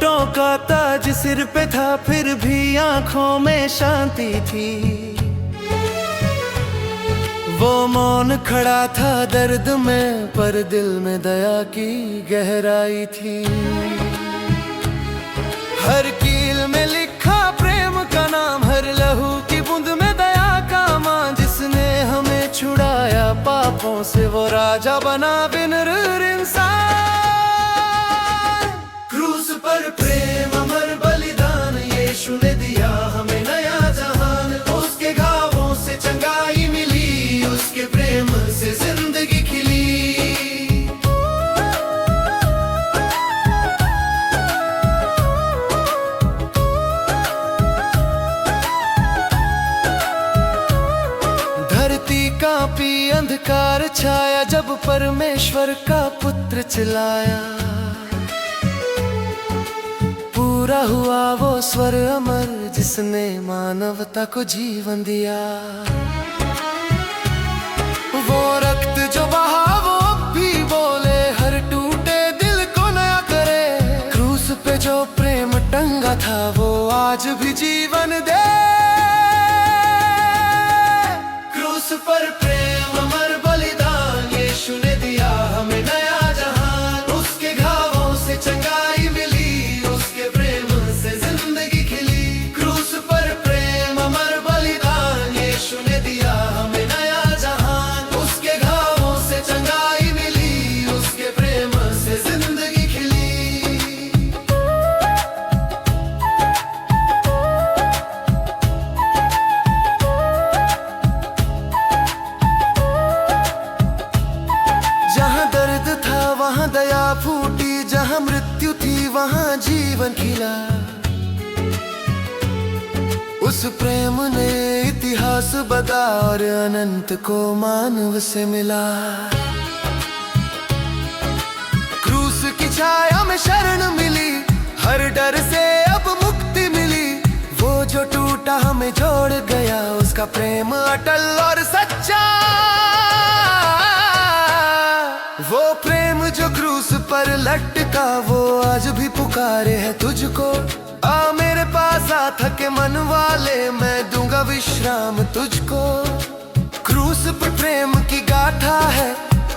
कांटों का ताज सिर पे था, फिर भी आंखों में शांति थी। वो मौन खड़ा था दर्द में, पर दिल में दया की गहराई थी। हर कील में लिखा प्रेम का नाम, हर लहू की बूंद में दया का मान। जिसने हमें छुड़ाया पापों से, वो राजा बना विनम्र इंसान। क्रूस पर प्रेम अमर बलिदान, यीशु ने दिया हमें नया जहान। उसके घावों से चंगाई मिली, उसके प्रेम से जिंदगी खिली। धरती कांपी, अंधकार छाया, जब परमेश्वर का पुत्र चिल्लाया। पूरा हुआ वो स्वर अमर, जिसने मानवता को जीवन दिया। वो रक्त जो बहा वो भी बोले, हर टूटे दिल को नया करे। क्रूस पे जो प्रेम टंगा था, वो आज भी जीवन दे। क्रूस पर प्रेम अमर बलिदान, यीशु ने दिया हमें नया जहान। उसके घावों से चंगाई मिली, उसके प्रेम से जिंदगी खिली। क्रूस पर प्रेम अमर बलिदान, यीशु ने दिया हमें नया जहान। उसके घावों से चंगाई मिली, उसके प्रेम से जिंदगी खिली। जहाँ दर्द था वहाँ दया फूटी, जहाँ मृत्यु थी वहाँ जीवन खिला। उस प्रेम ने इतिहास बदला, और अनंत को मानव से मिला। क्रूस की छाया में शरण मिली, हर डर से अब मुक्ति मिली। वो जो टूटा हमें जोड़ गया, उसका प्रेम अटल और सच्चा। वो प्रेम जो क्रूस पर लटका, वो आज भी पुकारे है तुझको। आ मेरे पास आ थके मन वाले, मैं दूंगा विश्राम तुझको। क्रूस पर प्रेम की गाथा है,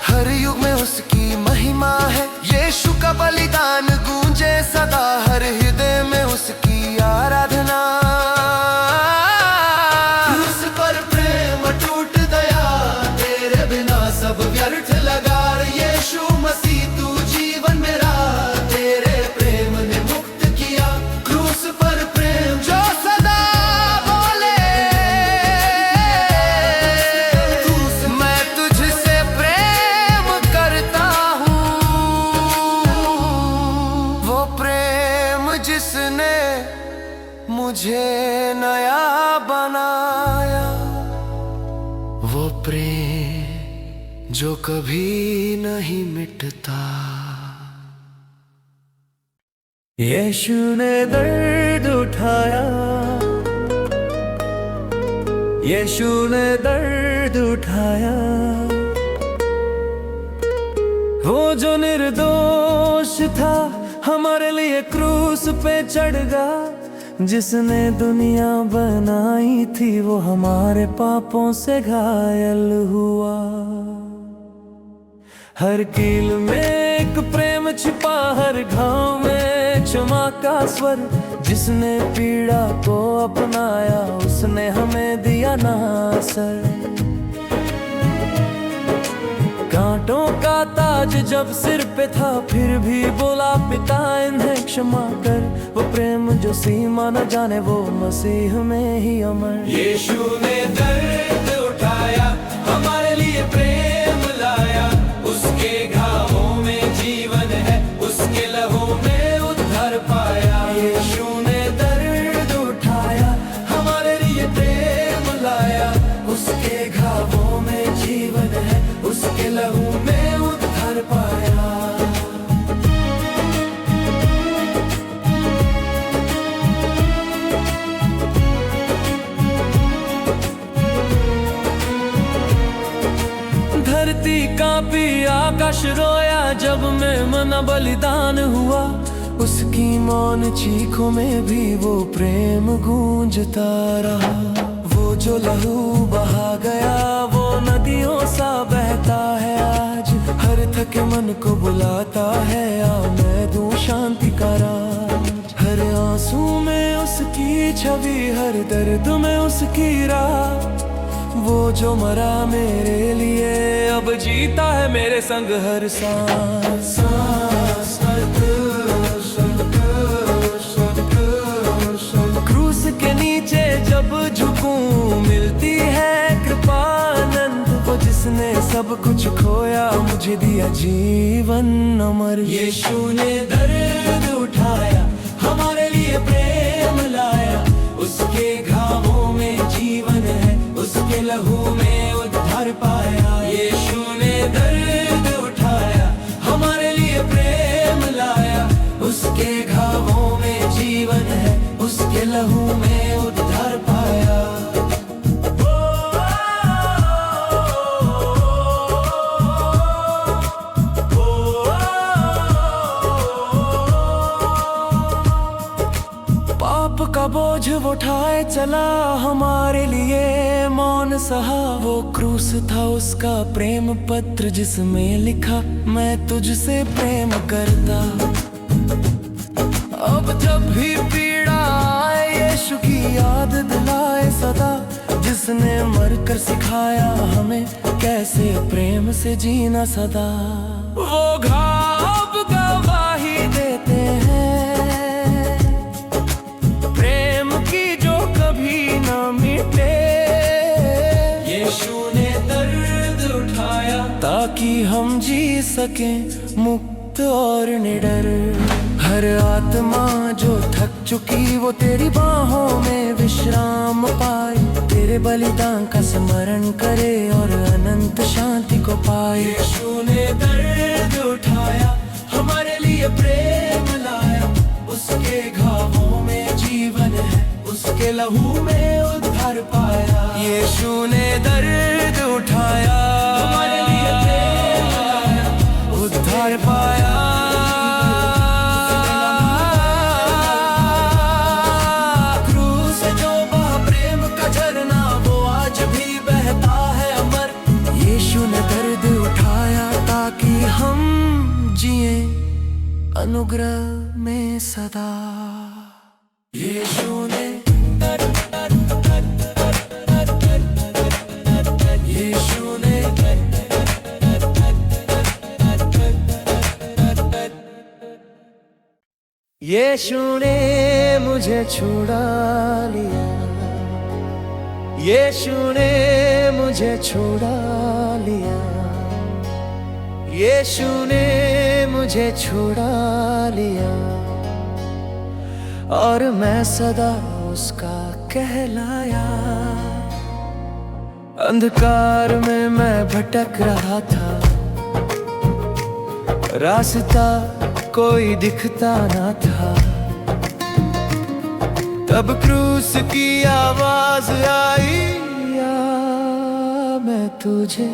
हर युग में उसकी महिमा है। यीशु का बलिदान गूंजे सदा, हर हृदय में उसकी आराधना। क्रूस पर प्रेम टूट दया, तेरे बिना सब व्यर्थ लगा। यीशु मसीह तू जीवन मेरा, तेरे प्रेम ने मुक्त किया। क्रूस पर प्रेम जो सदा बोले, मैं तुझसे प्रेम करता हूँ। वो प्रेम जिसने मुझे नया बनाया, वो प्रेम जो कभी नहीं मिटता। यीशु ने दर्द उठाया, यीशु ने दर्द उठाया। वो जो निर्दोष था, हमारे लिए क्रूस पे चढ़ गया। जिसने दुनिया बनाई थी, वो हमारे पापों से घायल हुआ। हर कील में एक प्रेम छिपा, हर घाव में क्षमा का स्वर। जिसने पीड़ा को अपनाया, उसने हमें दिया ना असर। कांटों का ताज जब सिर पे था, फिर भी बोला पिता इन्हें क्षमा कर। वो प्रेम जो सीमा न जाने, वो मसीह में ही अमर। यीशु ने दर्द उठाया, हमारे लिए प्रेम लाया। उसके घावों में जीवन है, उसके लहू में उद्धार पाया। यीशु ने दर्द उठाया, हमारे लिए प्रेम लाया। उसके घावों में जीवन है, उसके लहू में उद्धार पाया। धरती कांपी, आकाश रोया, जब मेमना बलिदान हुआ। उसकी मौन चीखों में भी वो प्रेम गूंजता रहा। वो जो लहू बहा गया वो नदियों सा बहता है आज। हर थके मन को बुलाता है, आ मैं दूं शांति का राज। हर आंसू में उसकी छवि, हर दर्द में उसकी राह। वो जो मरा मेरे लिए अब जीता है मेरे संग हर सांस। क्रूस के नीचे जब झुकूं मिलती है कृपानंद। वो जिसने सब कुछ खोया मुझे दिया जीवन अमर। यीशु ने दर्द उठाया, हमारे लिए प्रेम लाया। उसके घावों में जीवन है, उसके लहू में उद्धार पाया। यीशु ने दर्द उठाया, हमारे लिए प्रेम लाया। उसके घावों में जीवन है, उसके लहू में उद्धार पाया। पाप का बोझ वो उठाए चला हमारे लिए मौन सहा। वो क्रूस था उसका प्रेम पत्र जिसमें लिखा मैं तुझसे प्रेम करता। अब जब भी पीड़ा आए यीशु की याद दिलाए सदा। जिसने मरकर सिखाया हमें कैसे प्रेम से जीना सदा। वो घाव गवाही देते हैं ना मिटे। यीशु ने दर्द उठाया ताकि हम जी सकें मुक्त और निडर। हर आत्मा जो थक चुकी वो तेरी बाहों में विश्राम पाए। तेरे बलिदान का स्मरण करे और अनंत शांति को पाए। यीशु ने दर्द उठाया, हमारे लिए प्रेम लाया। उसके घावों में जीवन है, उसके लहू में उद्धार पाया। यीशु ने दर्द उठाया, हमारे लिए प्रेम लाया। उद्धार पाया। क्रूस जो बहा प्रेम का झरना वो आज भी बहता है अमर। यीशु ने दर्द उठाया ताकि हम जिए अनुग्रह में सदा। यीशु ने यीशु ने मुझे छुड़ा लिया। यीशु ने मुझे छुड़ा लिया। यीशु ने मुझे छुड़ा लिया। और मैं सदा उसका कहलाया। अंधकार में मैं भटक रहा था, रास्ता कोई दिखता ना था। तब क्रूस की आवाज आई, या मैं तुझे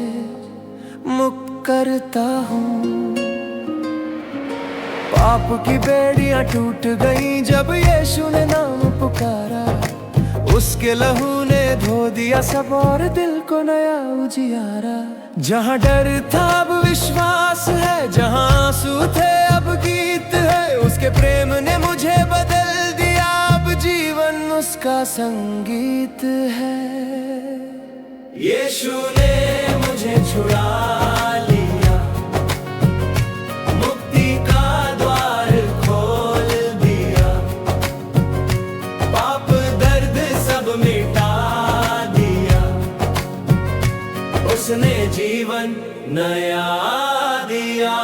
मुक्त करता हूँ। पाप की बेड़ियां टूट गईं जब यीशु ने नाम पुकारा। उसके लहू ने धो दिया सब और दिल को नया उजियारा। जहाँ डर था अब विश्वास है, जहाँ आंसू थे अब गीत है। उसके प्रेम ने मुझे बदल दिया, अब जीवन उसका संगीत है। यीशु ने मुझे छुड़ा लिया, मुक्ति का द्वार खोल दिया। पाप दर्द सब मिटा दिया, उसने जीवन नया दिया।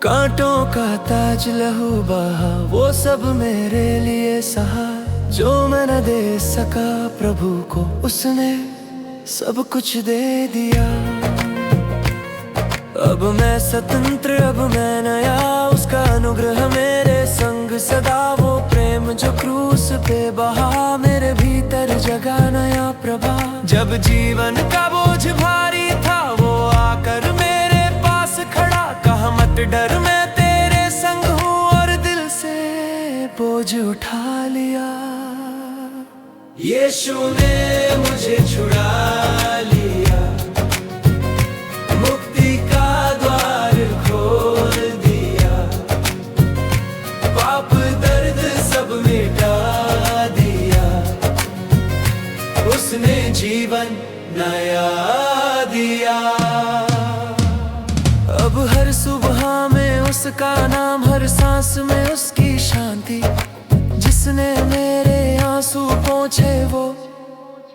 कांटों का ताज लहू बहा, वो सब मेरे लिए सहा। जो मैं न दे सका प्रभु को, उसने सब कुछ दे दिया। अब मैं स्वतंत्र, अब मैं नया, उसका अनुग्रह मेरे संग सदा। वो प्रेम जो क्रूस पे बहा, मेरे भीतर जगा नया प्रभा। जब जीवन का बोझ भारी था वो आकर मेरे पास खड़ा, कहा मत डर मैं तेरे संग हूँ, और दिल से बोझ उठा लिया। यीशु ने मुझे छुड़ा लिया, मुक्ति का द्वार खोल दिया, पाप दर्द सब मिटा दिया, उसने जीवन नया दिया। अब हर सुबह में उसका नाम, हर सांस में उसकी शांति, जिसने मेरे आंसू पोंछे वो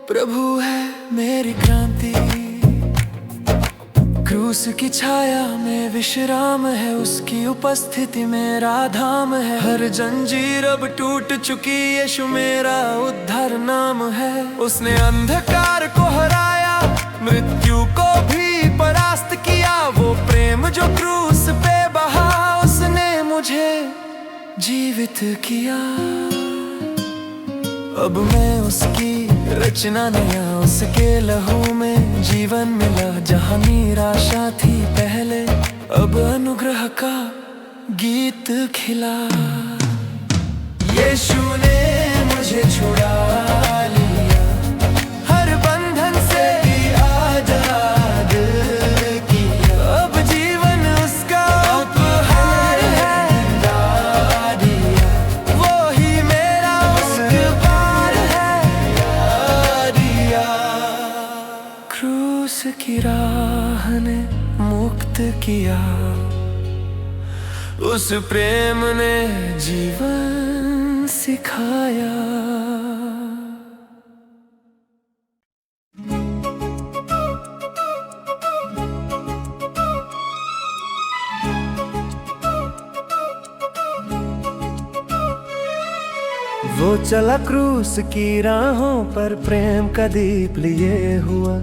प्रभु है मेरी क्रांति। क्रूस की छाया में विश्राम है, उसकी उपस्थिति मेरा धाम है। हर जंजीर अब टूट चुकी, यीशु मेरा उद्धार नाम है। उसने अंधकार को हराया, मृत्यु को भी परास्त किया, वो प्रेम जो क्रूस पे बहा, उसने मुझे जीवित किया। अब मैं उसकी रचना नया, उसके लहू में जीवन मिला। जहाँ निराशा थी पहले, अब अनुग्रह का गीत खिला। यीशु ने मुझे छुड़ा लिया, हर बंधन से आजाद किया, अब जीवन उसका उपहार है। दिया वो ही मेरा उपकार है। दिया। क्रूस की राह ने मुक्त किया, उस प्रेम ने जीवन सिखाया। वो चला क्रूस की राहों पर, प्रेम का दीप लिए हुआ।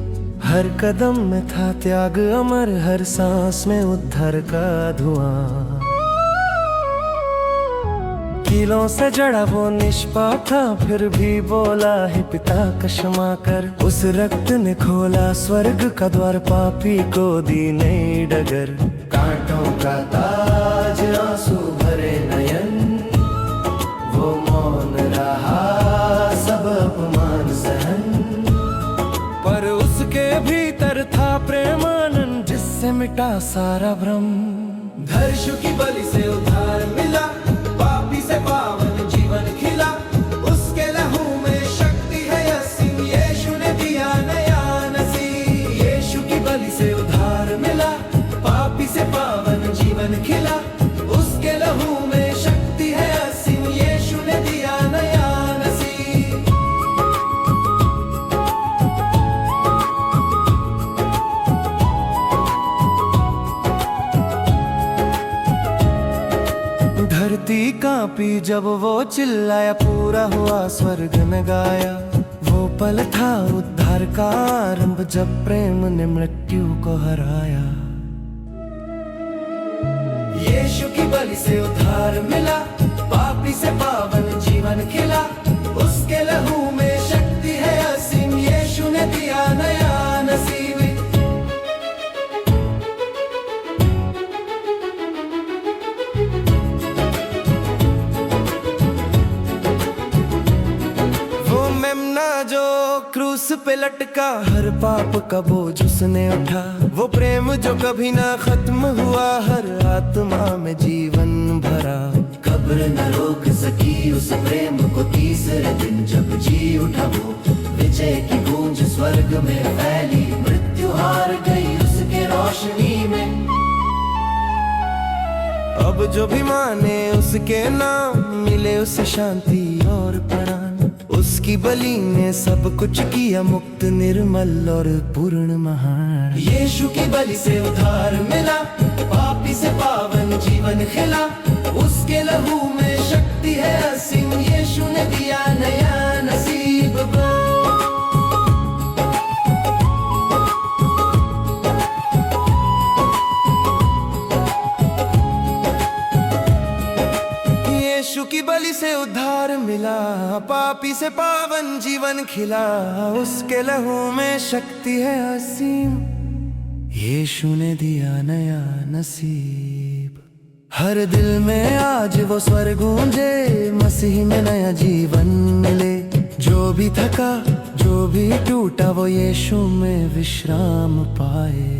हर कदम में था त्याग अमर, हर सांस में उद्धार का धुआं। कीलों से जड़ा वो निष्पाप था, फिर भी बोला है पिता का क्षमा कर। उस रक्त ने खोला स्वर्ग का द्वार, पापी को दी नई डगर। कांटों का ताज आंसू भरे नयन, वो मौन रहा सब अपमान सहन। पर उसके भीतर था प्रेमानंद, जिससे मिटा सारा भ्रम। धर्षु की बलि से उद्धार मिला, पापी से पावन जीवन खिला, उसके लहू में शक्ति है असीम, यीशु ने दिया नया नसीब। यीशु की बलि से उद्धार मिला, पापी से पावन जीवन खिला, उसके लहू में शक्ति है असीम, यीशु ने दिया नया नसीब। धरती कांपी जब वो चिल्लाया, पूरा हुआ स्वर्ग में गाया। वो पल था उद्धार का आरंभ, जब प्रेम ने मृत्यु को हराया। यीशु की बलि से उद्धार मिला, पापी से पावन जीवन खिला, उसके लहू में शक्ति है असीम, यीशु ने दिया नया नसीब। वो मेमना जो क्रूस पे लटका, हर पाप का बोझ उसने उठा। वो प्रेम जो कभी ना खत्म हुआ, हर आत्मा में जीवन भरा। खबर न रोक सकी उस प्रेम को, तीसरे दिन जब जी उठा वो, विजय की गूंज स्वर्ग में फैली, मृत्यु हार गई उसके रोशनी में। अब जो भी माने उसके नाम, मिले उसे शांति और प्राण। उसकी बलि ने सब कुछ किया, मुक्त निर्मल और पूर्ण महान। यीशु की बलि से उद्धार मिला, पापी से पावन जीवन खिला, उसके लहू में शक्ति है असीम, यीशु ने दिया नया नसीब। यीशु यीशु की बलि से उद्धार मिला, पापी से पावन जीवन खिला। उसके लहू में शक्ति है असीम, यीशु ने दिया नया नसीब। हर दिल में आज वो स्वर गूंजे, मसीह में नया जीवन मिले। जो भी थका, जो भी टूटा, वो यीशु में विश्राम पाए।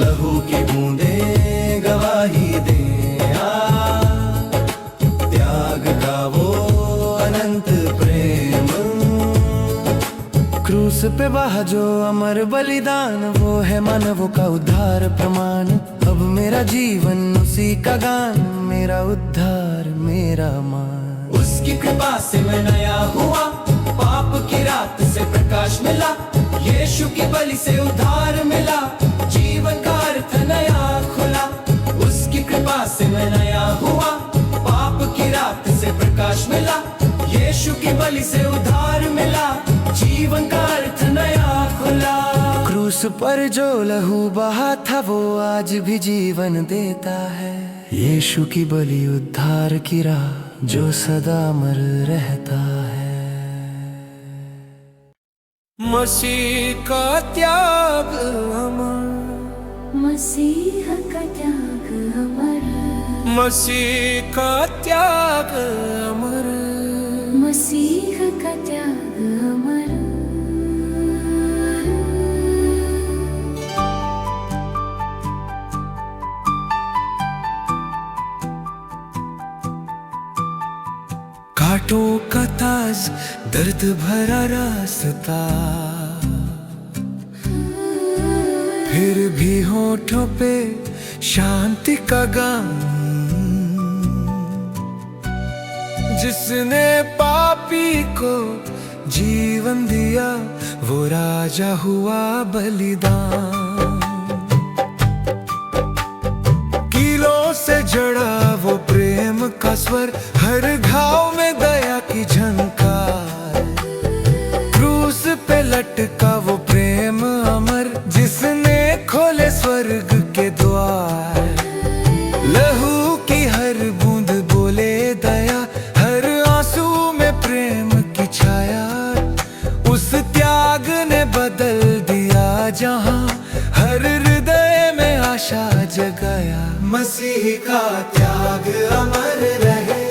लहू की बूंदे गवाही दे, त्याग का वो अनंत प्रेम। क्रूस पे बहा जो अमर बलिदान, वो है मानवों का उद्धार प्रमाण। अब मेरा जीवन उसी का गान, मेरा उद्धार मेरा मान। उसकी कृपा से मैं नया हुआ, पाप की रात से प्रकाश मिला। यीशु की बलि से उद्धार मिला, जीवन का अर्थ नया खुला। उसकी कृपा से मैं नया हुआ, पाप की रात से प्रकाश मिला। यीशु की बलि से उद्धार मिला, जीवन का अर्थ नया खुला। क्रूस पर जो लहू बहा था, वो आज भी जीवन देता है। यीशु की बलि उद्धार की राह, जो सदा अमर रहता है। मसीह का त्याग अमर, मसीह का त्याग अमर, मसीह का त्याग अमर, मसीह का त्याग अमर। कांटों का ताज, दर्द भरा रास्ता, फिर भी होठों पे शांति का गान। जिसने पापी को जीवन दिया, वो राजा हुआ बलिदान। कीलों से जड़ा वो प्रेम का स्वर, हर घाव में दया की झंकार। क्रूस पे लटका वो प्रेम अमर, जिसने खोले स्वर्ग के द्वार। लहू की हर बूंद बोले दया, हर आंसू में प्रेम की छाया। उस त्याग ने बदल दिया जहां, हर हृदय में आशा जगाया। मसीह का त्याग अमर रहे,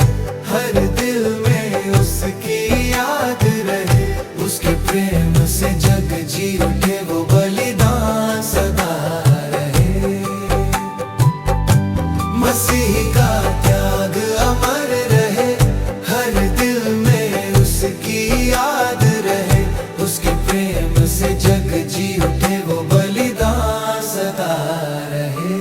हर दिल में उसकी याद रहे। उसके प्रेम से जग जी उठे, वो बलिदान सदा रहे। मसीह का त्याग अमर रहे, हर दिल में उसकी याद रहे। उसके प्रेम से जग जी उठे, वो बलिदान सदा रहे।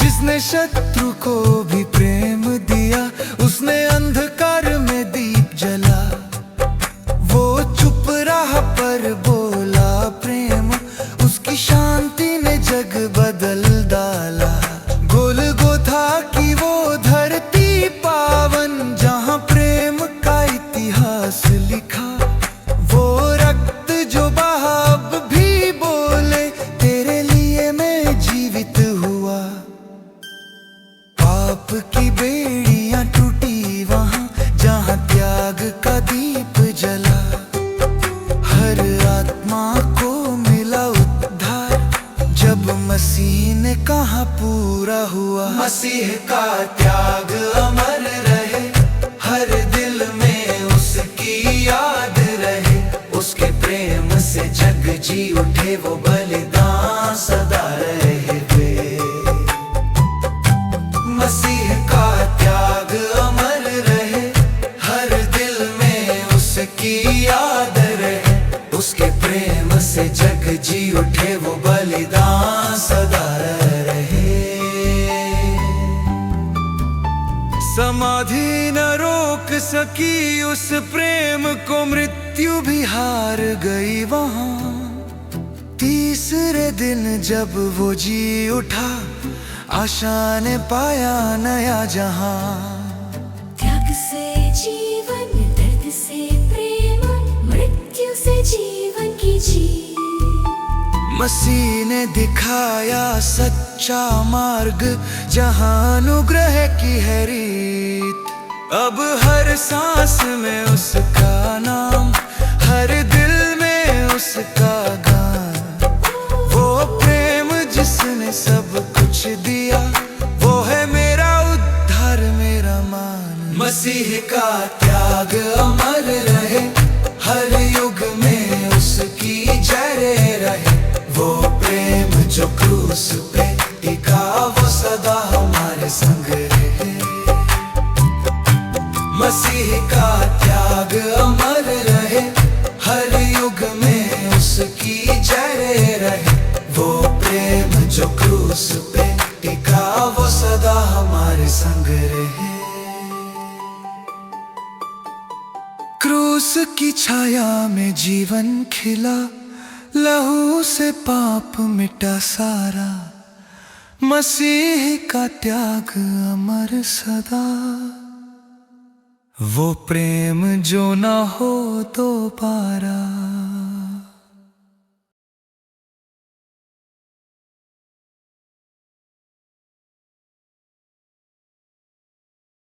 जिसने शत्रु को भी प्रेम दिया, उसने अंधकार में दीप जला। वो चुप रहा पर बोला प्रेम, उसकी शांति ने जग बदल डाला। गोलगोथा की वो धरती पावन, जहां प्रेम का इतिहास लिखा। वो रक्त जो बहा अब भी बोले, तेरे लिए मैं जीवित हुआ। पाप की बेड़ियां टूटी वहां, जहां त्याग का दीप जला। हर आत्मा को मिला उद्धार, जब मसीह ने कहा पूरा हुआ। मसीह का त्याग अमर रहे, हर दिल में उसकी याद रहे। उसके प्रेम से जग जी उठे, वो बलिदान सदा रहे वे। मसीह का त्याग अमर रहे, हर दिल में उसकी याद रहे। उसके प्रेम से जग जी उठे, वो बलिदान सदा रहे। समाधि न रोक सकी उस प्रेम को, मृत्यु भी हार गई वहां। तीसरे दिन जब वो जी उठा, आशा ने पाया नया जहां। त्याग से जीवन, दर्द से प्रेम, मृत्यु से जीवन की जी। मसीह ने दिखाया सच्चा मार्ग, जहां अनुग्रह की है रीत। अब हर सांस में उसका नाम, हर दिल में उसका गान। वो प्रेम जिसने सब कुछ दिया, वो है मेरा उद्धार, मेरा मान। मसीह का त्याग अमर रहे, हर युग में उसकी जय रहे। वो प्रेम जो क्रूस पे टिका, वो सदा हमारे संग रहे। मसीह का त्याग अमर रहे, हर युग में उसकी जय रहे। वो प्रेम जो क्रूस पे टिका, वो सदा हमारे संग रहे। क्रूस की छाया में जीवन खिला, लहू से पाप मिटा सारा। मसीह का त्याग अमर सदा, वो प्रेम जो ना हो दोबारा।